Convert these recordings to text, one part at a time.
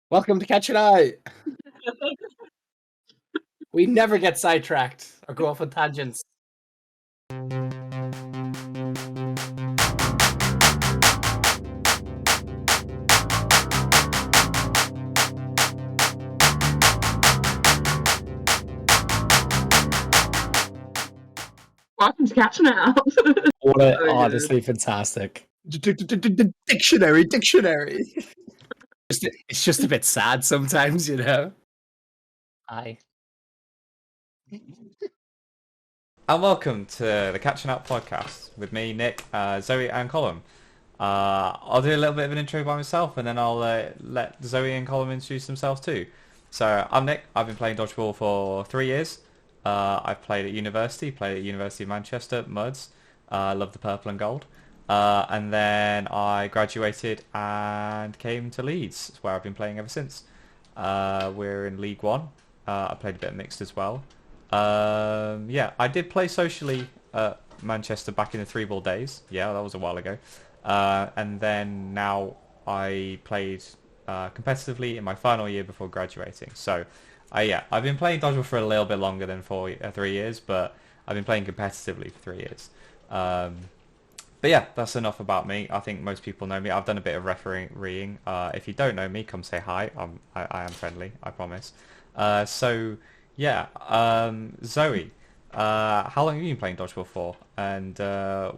Welcome to Catch an Eye. We never get sidetracked or go off on tangents. Welcome to Catching Out. Honestly fantastic. Dictionary. It's just a bit sad sometimes, you know. Hi. And welcome to the Catching Up podcast with me, Nick, Zoe, and Colin. I'll do a little bit of an intro by myself, and then I'll let Zoe and Colin introduce themselves too. So I'm Nick. I've been playing dodgeball for 3 years. I've played at University of Manchester, Muds. Love the purple and gold. And then I graduated and came to Leeds, where I've been playing ever since. We're in League One. I played a bit of mixed as well. Yeah, I did play socially at Manchester back in the 3-ball days. Yeah, that was a while ago. And then now I played competitively in my final year before graduating. So, yeah, I've been playing dodgeball for a little bit longer than 3 years, but I've been playing competitively for 3 years. But yeah, that's enough about me. I think most people know me. I've done a bit of refereeing. If you don't know me, come say hi. I am friendly, I promise. So... yeah, Zoe, how long have you been playing dodgeball for, and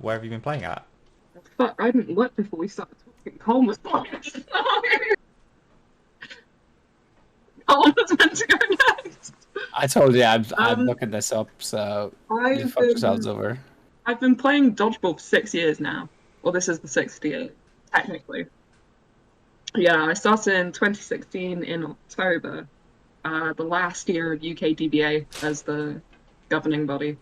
where have you been playing at? Fuck, I didn't look before we started talking. Colin was talking. Colin was meant to go next. I told you I'm looking this up, so you fucked yourselves over. I've been playing dodgeball for 6 years now. Well, this is the 6th year, technically. Yeah, I started in 2016 in October. The last year of UK DBA as the governing body,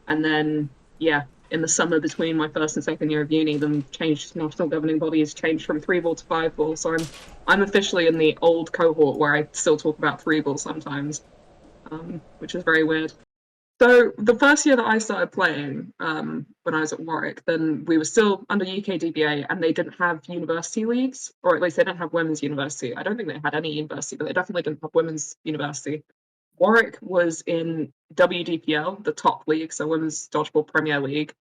and then in the summer between my first and second year of uni, the changed national governing body has changed from 3-ball to 5-ball. So I'm officially in the old cohort where I still talk about 3-ball sometimes, which is very weird. So the first year that I started playing, when I was at Warwick, then we were still under UK DBA, and they didn't have university leagues, or at least they didn't have women's university. I don't think they had any university, but they definitely didn't have women's university. Warwick was in WDPL, the top league, so Women's Dodgeball Premier League,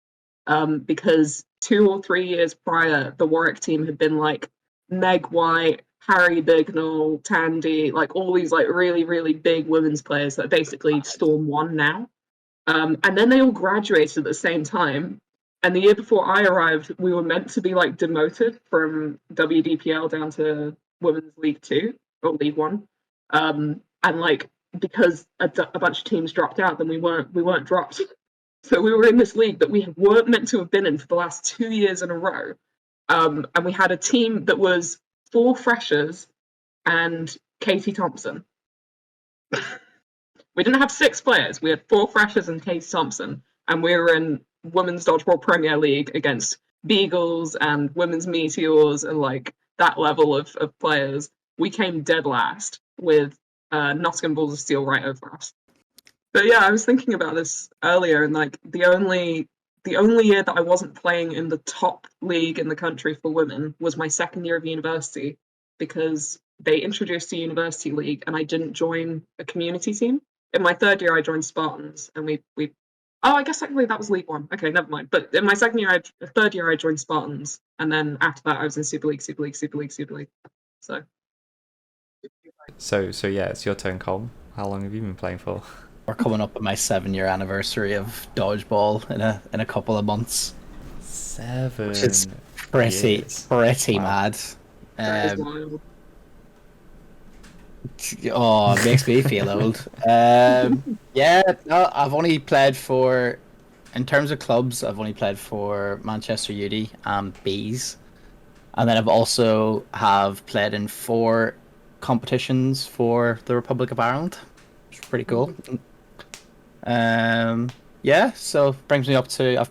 because 2 or 3 years prior, the Warwick team had been like Meg White, Harry Bignell, Tandy, like all these like really, really big women's players that basically Storm won now. And then they all graduated at the same time. And the year before I arrived, we were meant to be like demoted from WDPL down to Women's League 2 or League 1. And like because a bunch of teams dropped out, then we weren't dropped. So we were in this league that we weren't meant to have been in for the last 2 years in a row. And we had a team that was 4 freshers and Katie Thompson. We didn't have 6 players. We had 4 freshers and Katie Thompson, and we were in Women's Dodgeball Premier League against Beagles and Women's Meteors and like that level of players. We came dead last with Nottingham Balls of Steel right over us. But yeah, I was thinking about this earlier, and like the only year that I wasn't playing in the top league in the country for women was my second year of university, because they introduced a university league and I didn't join a community team. In my third year, I joined Spartans, and we. Oh, I guess technically that was League 1. Okay, never mind. But in my third year, I joined Spartans, and then after that, I was in Super League. So yeah, it's your turn, Colin. How long have you been playing for? We're coming up on my 7-year anniversary of dodgeball in a couple of months. 7. Which is pretty Wow. mad. that is wild. Oh, it makes me feel old. Yeah, no, I've only played for, in terms of clubs, I've only played for Manchester Uni and Bees, and then I've also have played in 4 competitions for the Republic of Ireland. Which is pretty cool. Yeah, so brings me up to I've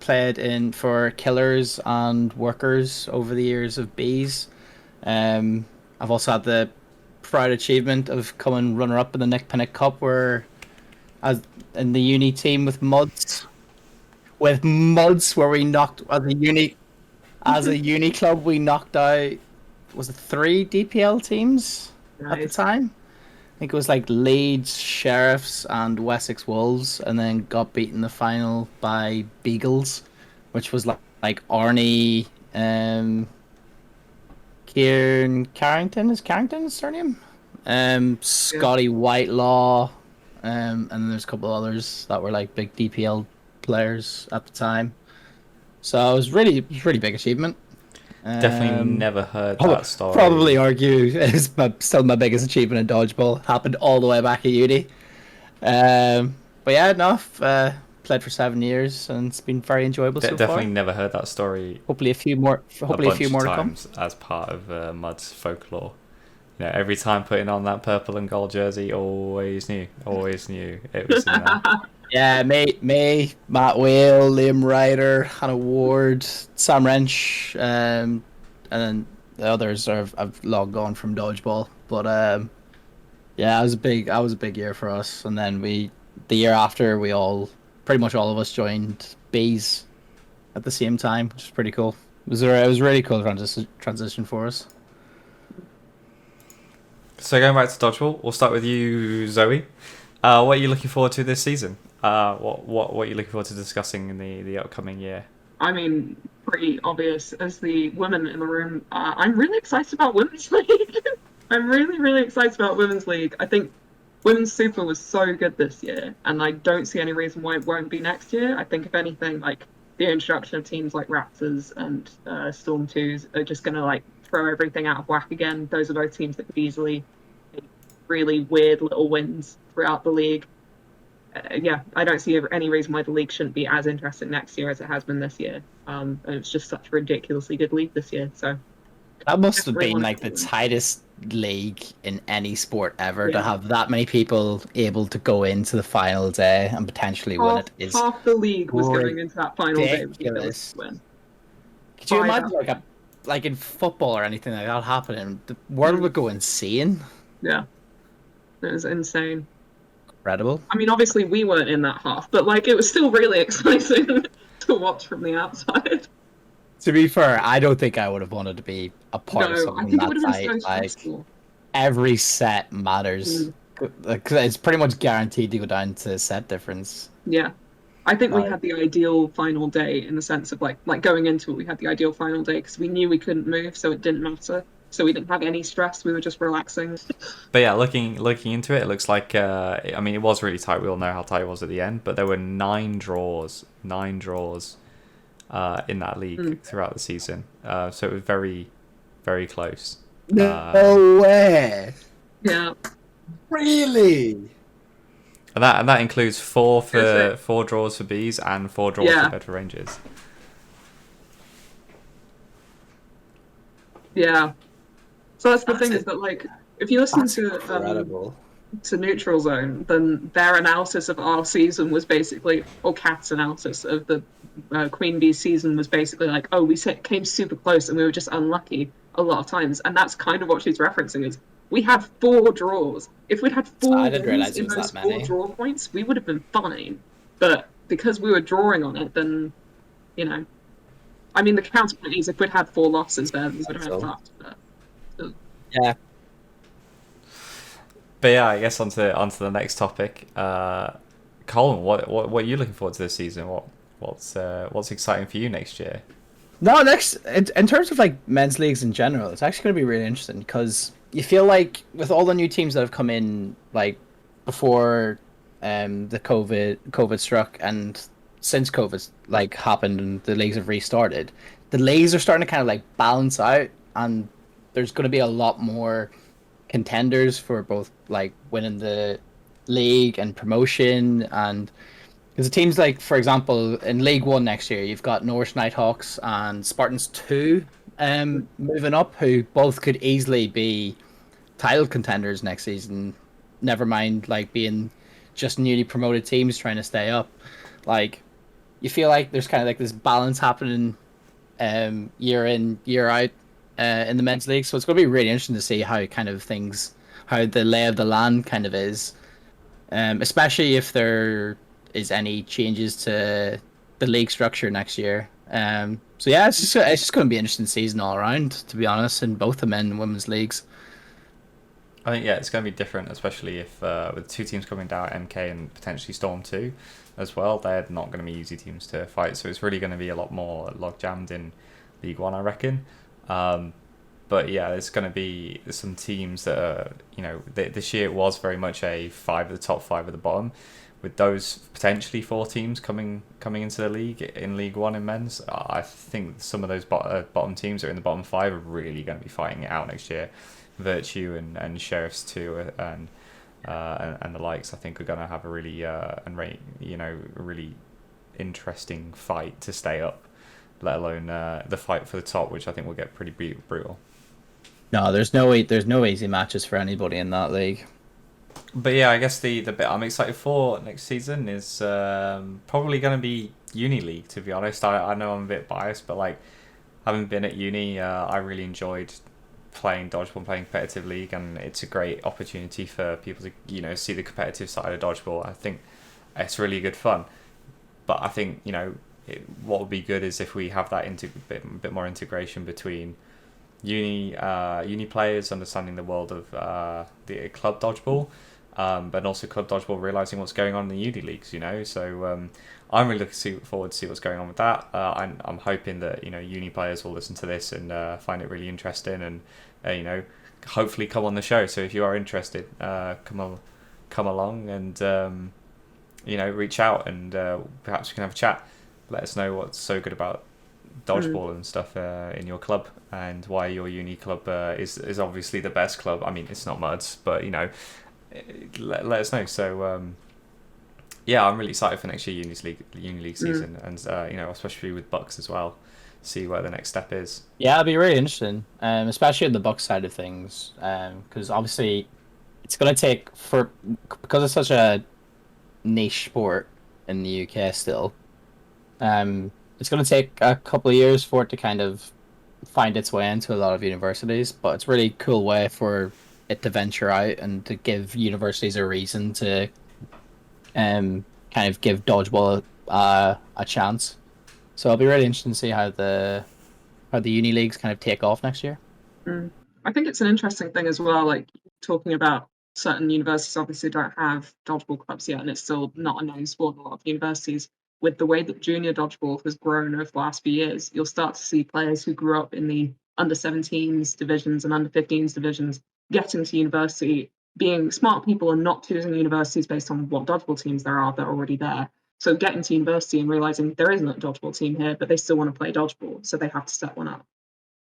played in for Killers and Workers over the years of Bees. I've also had the proud achievement of coming runner-up in the Nick Pinnock Cup, where as in the uni team with Muds, where we knocked as a uni club, we knocked out, was it 3 DPL teams? at the Right. time. I think it was like Leeds Sheriffs and Wessex Wolves, and then got beaten in the final by Beagles, which was like Arnie, Kieran Carrington, is Carrington his surname? Yeah. Scotty Whitelaw, and then there's a couple others that were like big DPL players at the time. So it was really big achievement. Definitely Um, never heard prob- that Probably story. argue it's still my biggest achievement in dodgeball. Happened all the way back at uni. But yeah, enough. Played for 7 years, and it's been very enjoyable so Definitely far. never heard that story Hopefully a few more. a Hopefully a few bunch of more to come. times as part of Mud's folklore. You know, every time putting on that purple and gold jersey, always knew it was in there. Yeah, Matt Whale, Liam Ryder, Hannah Ward, Sam Wrench, and then the others have long gone from dodgeball. But yeah, it was a big year for us. And then the year after, pretty much all of us joined Bees at the same time, which is pretty cool. It was a really cool transition for us. So going back to dodgeball, we'll start with you, Zoe. What are you looking forward to this season? What are you looking forward to discussing in the upcoming year? I mean, pretty obvious as the women in the room. I'm really excited about Women's League. I'm really, really excited about Women's League. I think Women's Super was so good this year, and I don't see any reason why it won't be next year. I think, if anything, like the introduction of teams like Raptors and Storm 2s are just going to like throw everything out of whack again. Those are both teams that could easily make really weird little wins throughout the league. Yeah, I don't see any reason why the league shouldn't be as interesting next year as it has been this year. And it's just such a ridiculously good league this year. So That must have definitely been want like to the see them. tightest league in any sport ever to Yeah, have that many people able to go into the final day and potentially win half it is half the league was going into that final day with the ability ridiculous. to win. Could you Five imagine out of 10. like in football or anything like that happening? The world would go insane. Yeah, it was insane. Incredible. I mean, obviously we weren't in that half, but like it was still really exciting to watch from the outside. To be fair, I don't think I would have wanted to be a part of No, I something think it that would have been so tight. Like stressful. every set matters. Mm, Like, it's pretty much guaranteed to go down to set difference. yeah. I think we Like, had the ideal final day in the sense of like going into it, we had the ideal final day because we knew we couldn't move, so it didn't matter. So we didn't have any stress. We were just relaxing. But yeah, looking into it, it looks like I mean, it was really tight. We all know how tight it was at the end, but there were nine draws in that league Mm. throughout the season. So it was very, very close. no way. Yeah, Really? And that includes Is four draws for bees and four draws yeah, for Bedford Rangers. yeah. So that's the That's thing is that like if you listen incredible. to Neutral Zone, then their analysis of our season was basically, or Cat's analysis of the Queen Bee season was basically like, oh, came super close and we were just unlucky a lot of times, and that's kind of what she's referencing is we had 4 draws. If we'd had I 4 didn't wins realize it in was those that 4 many. draw points, we would have been fine. But because we were drawing on it, then you know, I mean, the counterpoint is if we'd had 4 losses, then we would have So, fucked. But yeah. But yeah, I guess onto the next topic. Colin, what are you looking forward to this season? What's exciting for you next year? No, next in terms of like men's leagues in general, it's actually going to be really interesting because you feel like with all the new teams that have come in, like before the COVID struck and since COVID like happened and the leagues have restarted, the leagues are starting to kind of like balance out, and there's going to be a lot more contenders for both like winning the league and promotion. And because the teams like, for example, in League One next year, you've got Norwich Nighthawks and Spartans 2 moving up, who both could easily be title contenders next season. Never mind like being just newly promoted teams trying to stay up. Like you feel like there's kind of like this balance happening year in year out in the men's league. So it's going to be really interesting to see how the lay of the land kind of is, especially if there is any changes to the league structure next year. So yeah, it's just going to be an interesting season all around, to be honest, in both the men and women's leagues. I think it's going to be different, especially if with two teams coming down, MK and potentially Storm 2 as well. They're not going to be easy teams to fight, so it's really going to be a lot more log jammed in League One, I reckon. But yeah, there's going to be some teams that are, this year it was very much a the top five at the bottom, with those potentially four teams coming into the league in League One in men's. I think some of those bottom teams that are in the bottom five are really going to be fighting it out next year. Virtue and Sheriffs too, and the likes. I think are going to have a really really interesting fight to stay up. Let alone the fight for the top, which I think will get pretty brutal. No, there's no easy matches for anybody in that league. But yeah, I guess the bit I'm excited for next season is probably going to be Uni League. To be honest, I know I'm a bit biased, but like having been at uni, I really enjoyed playing dodgeball, playing competitive league, and it's a great opportunity for people to see the competitive side of dodgeball. I think it's really good fun. But I think what would be good is if we have that bit more integration between uni players understanding the world of the club dodgeball, but also club dodgeball realizing what's going on in the uni leagues. So I'm really looking forward to see what's going on with that. I'm hoping that uni players will listen to this and find it really interesting, and hopefully come on the show. So if you are interested, come along and reach out, and perhaps we can have a chat. Let us know what's so good about dodgeball and stuff in your club, and why your uni club is obviously the best club. I mean, it's not Muds, but let us know. So yeah, I'm really excited for next year uni league season, and especially with Bucks as well. See where the next step is. Yeah, it'll be really interesting, especially on the Bucks side of things, because obviously it's going to take because it's such a niche sport in the UK still. It's going to take a couple of years for it to kind of find its way into a lot of universities, but it's a really cool way for it to venture out and to give universities a reason to kind of give dodgeball a chance. So it'll be really interesting to see how the uni leagues kind of take off next year. I think it's an interesting thing as well, like talking about certain universities obviously don't have dodgeball clubs yet, and it's still not a known sport in a lot of universities. With the way that junior dodgeball has grown over the last few years, you'll start to see players who grew up in the under 17s divisions and under 15s divisions getting to university, being smart people and not choosing universities based on what dodgeball teams there are that are already there. So getting to university and realizing there isn't a dodgeball team here, but they still want to play dodgeball, so they have to set one up.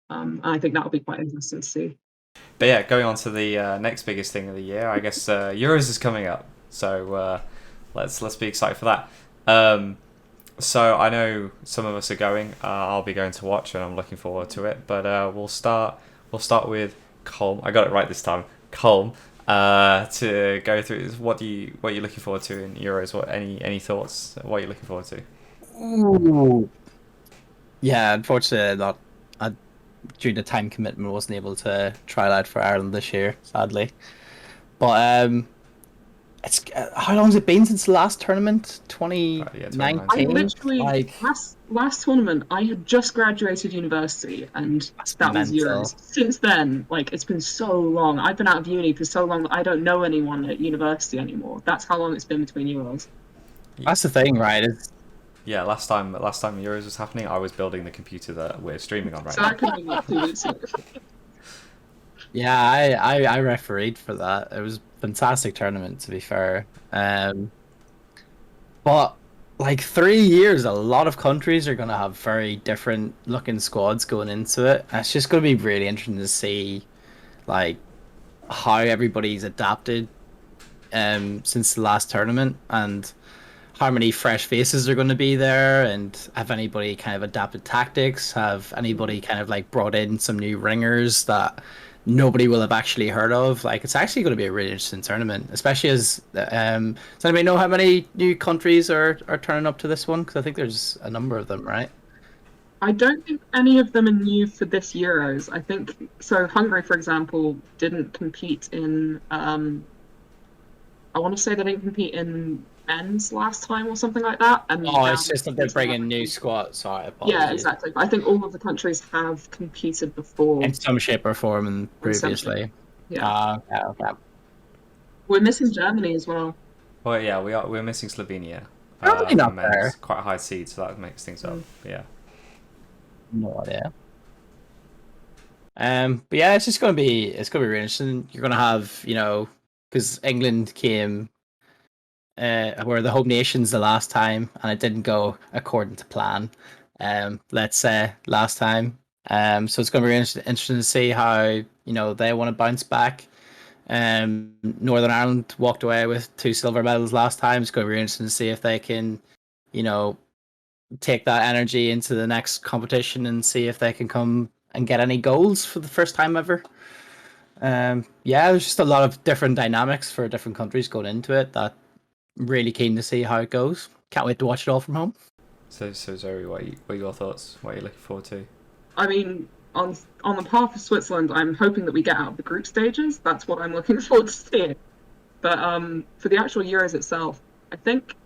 And I think that'll be quite interesting to see. But yeah, going on to the next biggest thing of the year, I guess Euros is coming up. So let's be excited for that. So I know some of us are going. I'll be going to watch, and I'm looking forward to it. But we'll start with Colm. I got it right this time. Colm. To go through what are you looking forward to in Euros? What any thoughts? What are you looking forward to? Ooh. Yeah, unfortunately, not. Due to time commitment, wasn't able to try out for Ireland this year, sadly. But it's how long has it been since the last tournament? 2019. I literally last tournament, I had just graduated university, and that was Euros. Since then, it's been so long. I've been out of uni for so long that I don't know anyone at university anymore. That's how long it's been between Euros. That's the thing, right? Yeah, last time Euros was happening, I was building the computer that we're streaming on right now. So that could be like 2 weeks ago. Yeah, I refereed for that. It was a fantastic tournament, to be fair. But 3 years, a lot of countries are going to have very different looking squads going into it. And it's just going to be really interesting to see how everybody's adapted since the last tournament, and how many fresh faces are going to be there, and have anybody kind of adapted tactics, have anybody kind of brought in some new ringers that nobody will have actually heard of. It's actually going to be a really interesting tournament, especially as does anybody know how many new countries are turning up to this one? Because I think there's a number of them, right? I don't think any of them are new for this Euros. I think so. Hungary, for example, didn't compete in I want to say they didn't compete in men's last time or something like that. And it's just that they're bringing new squads. Sorry, apologies. Yeah, exactly. But I think all of the countries have competed before in some shape or form and previously. Yeah. Okay, okay. We're missing Germany as well. Well, yeah, we're missing Slovenia Probably for not men's, there. quite a high seed, so that makes things up. Mm. Yeah. No idea. But yeah, it's gonna be really interesting. You're gonna have, because England came were the home nations the last time, and it didn't go according to plan. Let's say last time. So it's gonna be interesting to see how they want to bounce back. Northern Ireland walked away with 2 silver medals last time. It's gonna be really interesting to see if they can, you know, take that energy into the next competition and see if they can come and get any goals for the first time ever. Yeah, there's just a lot of different dynamics for different countries going into it that really keen to see how it goes. Can't wait to watch it all from home. So Zoe, what are your thoughts? What are you looking forward to? I mean, on the path of Switzerland, I'm hoping that we get out of the group stages. That's what I'm looking forward to seeing. But for the actual Euros itself, I think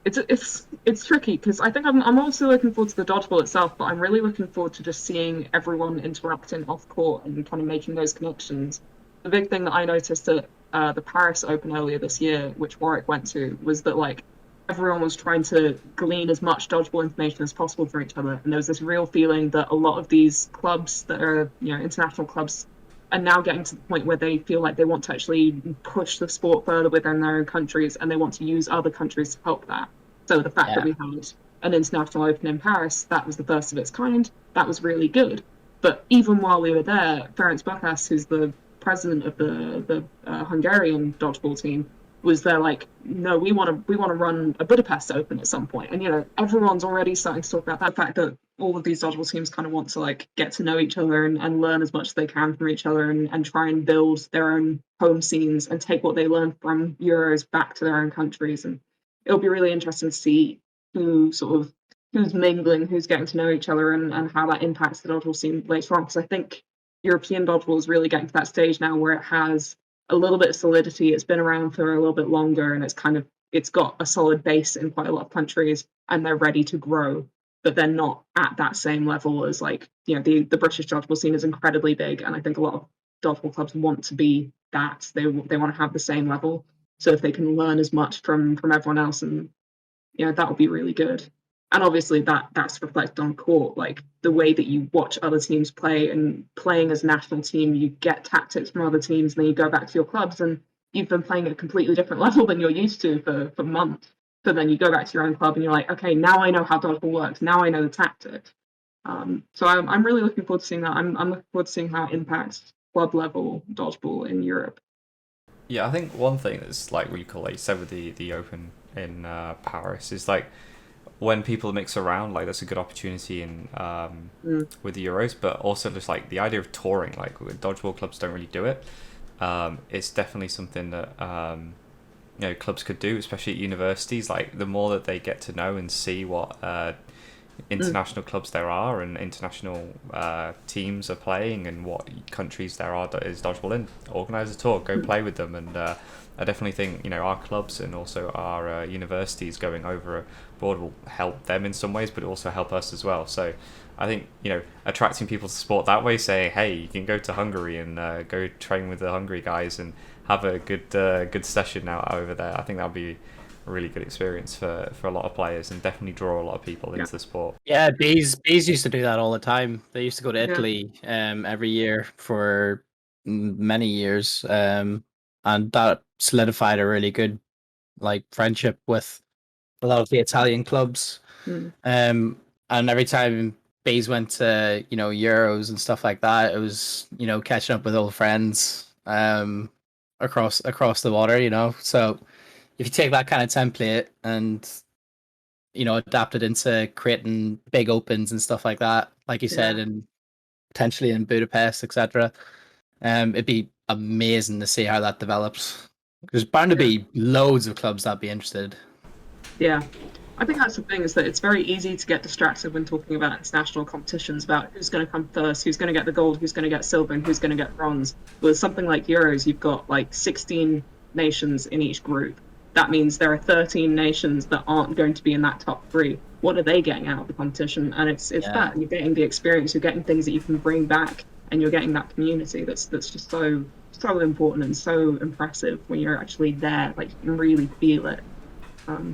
it's tricky because I think I'm also looking forward to the dodgeball itself, but I'm really looking forward to just seeing everyone interacting off court and kind of making those connections. The big thing that I noticed at the Paris Open earlier this year, which Warwick went to, was that like everyone was trying to glean as much dodgeball information as possible for each other, and there was this real feeling that a lot of these clubs that are international clubs are now getting to the point where they feel like they want to actually push the sport further within their own countries and they want to use other countries to help that. So the fact that Yeah, we had an international open in Paris, that was the first of its kind. That was really good. But even while we were there, Ferenc Bukas, who's the president of the Hungarian dodgeball team, was there like, no, we want to run a Budapest Open at some point. And everyone's already starting to talk about that fact that all of these dodgeball teams kind of want to like get to know each other and learn as much as they can from each other and try and build their own home scenes and take what they learn from Euros back to their own countries. And it'll be really interesting to see who's mingling, who's getting to know each other, and how that impacts the dodgeball scene later on. Because I think European dodgeball is really getting to that stage now where it has a little bit of solidity. It's been around for a little bit longer, and it's got a solid base in quite a lot of countries, and they're ready to grow. But they're not at that same level as like the British dodgeball scene is incredibly big, and I think a lot of dodgeball clubs want to be that. They want to have the same level. So if they can learn as much from everyone else, and that would be really good. And obviously that's reflected on court, like the way that you watch other teams play and playing as a national team, you get tactics from other teams, and then you go back to your clubs and you've been playing at a completely different level than you're used to for months. So then you go back to your own club and you're like, okay, now I know how dodgeball works. Now I know the tactics. So I'm really looking forward to seeing that. I'm looking forward to seeing how it impacts club level dodgeball in Europe. Yeah, I think one thing that's like really cool, like you said with the Open in Paris, is like when people mix around, like that's a good opportunity in with the Euros, but also just like the idea of touring, like dodgeball clubs don't really do it. It's definitely something that clubs could do, especially at universities. Like the more that they get to know and see what international clubs there are and international teams are playing and what countries there are that is dodgeball in, organise a tour, go play with them. And I definitely think our clubs and also our universities going over abroad will help them in some ways, but also help us as well. So I think attracting people to sport that way, saying hey, you can go to Hungary and go train with the Hungary guys and have a good session now over there. I think that'll be a really good experience for a lot of players and definitely draw a lot of people into the sport. yeah. Bees used to do that all the time. They used to go to Yeah, Italy every year for many years, and that solidified a really good like friendship with a lot of the Italian clubs. mm, And every time Bees went to Euros and stuff like that, it was catching up with old friends across the water. So if you take that kind of template and adapt it into creating big opens and stuff like that, like you said, yeah, and potentially in Budapest, etc. It'd be amazing to see how that develops. There's bound to yeah. be loads of clubs that'd be interested. Yeah, I think that's the thing is that it's very easy to get distracted when talking about international competitions about who's going to come first, who's going to get the gold, who's going to get silver, and who's going to get bronze. With something like Euros, you've got like 16 nations in each group. That means there are 13 nations that aren't going to be in that top three. What are they getting out of the competition? And it's Yeah, that you're getting the experience, you're getting things that you can bring back, and you're getting that community that's just so so important and so impressive when you're actually there. Like you can really feel it.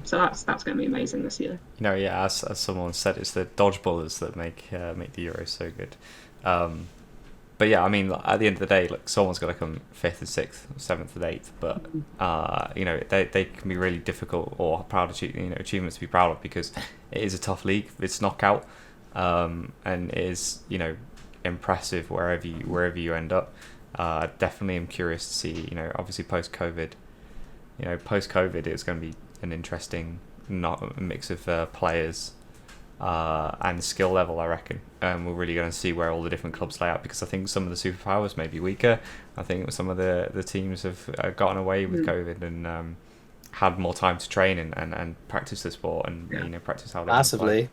So that's going to be amazing this year. Yeah, as someone said, it's the dodgeballers that make the Euros so good. But yeah, I mean, at the end of the day, like someone's got to come 5th and 6th, 7th and 8th. But they can be really difficult or achievements to be proud of, because it is a tough league. It's knockout, and it is impressive wherever you end up. Definitely am curious to see. Obviously post COVID, it's going to be an interesting mix of players and skill level, I reckon. We're really going to see where all the different clubs lay out, because I think some of the superpowers may be weaker. I think some of the teams have gotten away with COVID and had more time to train and practice the sport and practice how they Massively.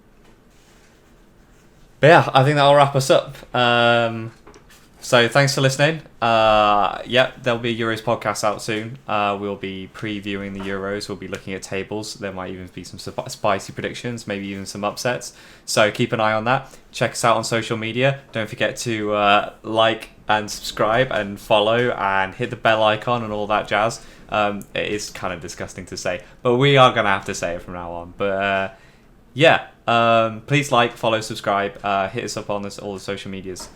But yeah, I think that'll wrap us up. So thanks for listening. There'll be a Euros podcast out soon. We'll be previewing the Euros. We'll be looking at tables. There might even be some spicy predictions, maybe even some upsets. So keep an eye on that. Check us out on social media. Don't forget to like and subscribe and follow and hit the bell icon and all that jazz. It is kind of disgusting to say, but we are going to have to say it from now on. But please like, follow, subscribe. Hit us up on all the social medias.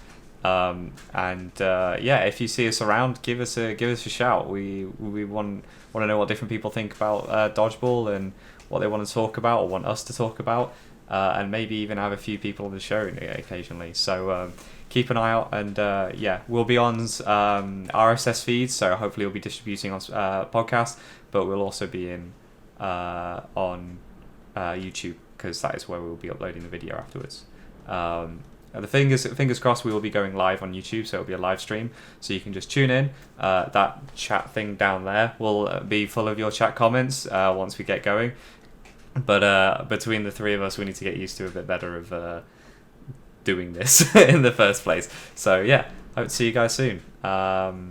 If you see us around, give us a shout. We want to know what different people think about dodgeball and what they want to talk about or want us to talk about, and maybe even have a few people on the show occasionally. So keep an eye out, and we'll be on RSS feeds, so hopefully we'll be distributing on podcasts, but we'll also be on YouTube, because that is where we'll be uploading the video afterwards. The fingers crossed, we will be going live on YouTube, so it'll be a live stream. So you can just tune in. That chat thing down there will be full of your chat comments once we get going. But between the three of us, we need to get used to a bit better of doing this in the first place. So yeah, I hope to see you guys soon.